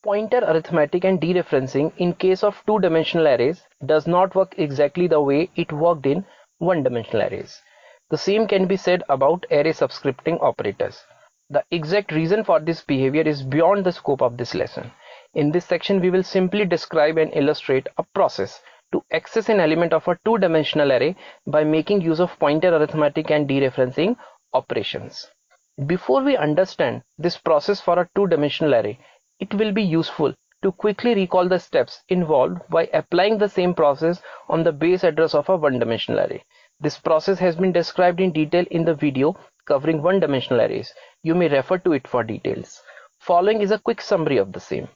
Pointer arithmetic and dereferencing in case of two-dimensional arrays does not work exactly the way it worked in one-dimensional arrays. The same can be said about array subscripting operators. The exact reason for this behavior is beyond the scope of this lesson. In this section, we will simply describe and illustrate a process to access an element of a two-dimensional array by making use of pointer arithmetic and dereferencing operations. Before we understand this process for a two-dimensional array, it will be useful to quickly recall the steps involved by applying the same process on the base address of a one-dimensional array. This process has been described in detail in the video covering one-dimensional arrays. You may refer to it for details. Following is a quick summary of the same.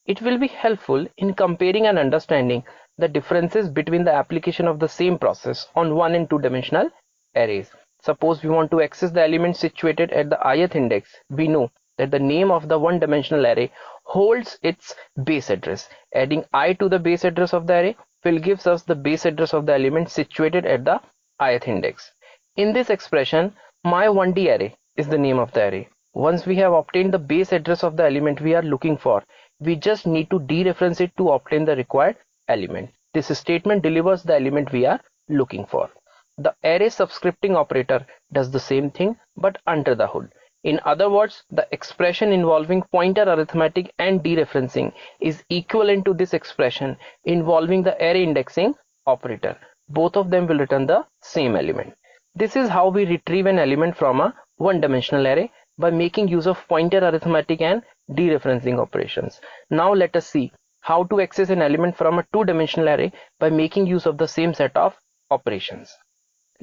It will be helpful in comparing and understanding the differences between the application of the same process on one and two-dimensional arrays. Suppose we want to access the element situated at the ith index. We know that the name of the one-dimensional array holds its base address. Adding I to the base address of the array will gives us the base address of the element situated at the ith index. In this expression, my1d array is the name of the array. Once we have obtained the base address of the element we are looking for, we just need to dereference it to obtain the required element. This statement delivers the element we are looking for. The array subscripting operator does the same thing but under the hood. In other words, the expression involving pointer arithmetic and dereferencing is equivalent to this expression involving the array indexing operator. Both of them will return the same element. This is how we retrieve an element from a one-dimensional array by making use of pointer arithmetic and dereferencing operations. Now let us see how to access an element from a two-dimensional array by making use of the same set of operations.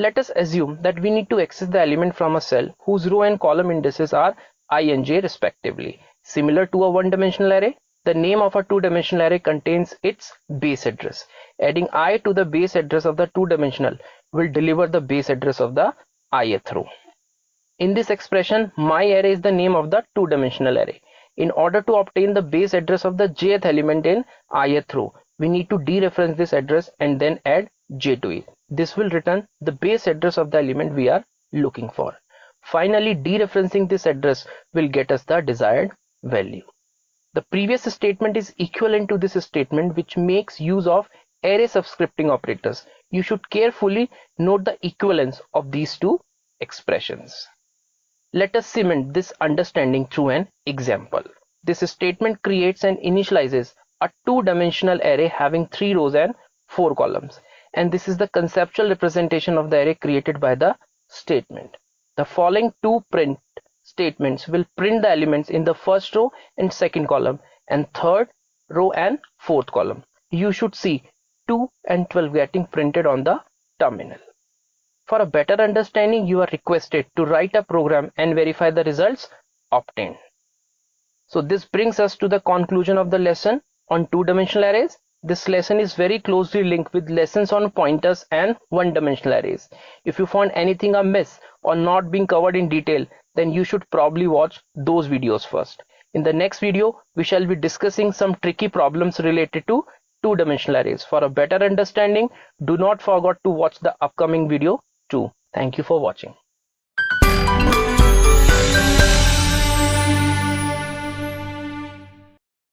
Let us assume that we need to access the element from a cell whose row and column indices are I and j respectively. Similar to a one-dimensional array, the name of a two-dimensional array contains its base address. Adding I to the base address of the two-dimensional will deliver the base address of the ith row. In this expression, my array is the name of the two-dimensional array. In order to obtain the base address of the jth element in ith row, we need to dereference this address and then add j to it. This will return the base address of the element we are looking for. Finally, dereferencing this address will get us the desired value. The previous statement is equivalent to this statement, which makes use of array subscripting operators. You should carefully note the equivalence of these two expressions. Let us cement this understanding through an example. This statement creates and initializes a two-dimensional array having 3 rows and 4 columns. And this is the conceptual representation of the array created by the statement. The following two print statements will print the elements in the first row and second column and third row and fourth column. You should see 2 and 12 getting printed on the terminal. For a better understanding, you are requested to write a program and verify the results obtained. So this brings us to the conclusion of the lesson on two-dimensional arrays. This lesson is very closely linked with lessons on pointers and one-dimensional arrays. If you found anything amiss or not being covered in detail, then you should probably watch those videos first. In the next video, we shall be discussing some tricky problems related to two-dimensional arrays. For a better understanding, do not forget to watch the upcoming video too. Thank you for watching.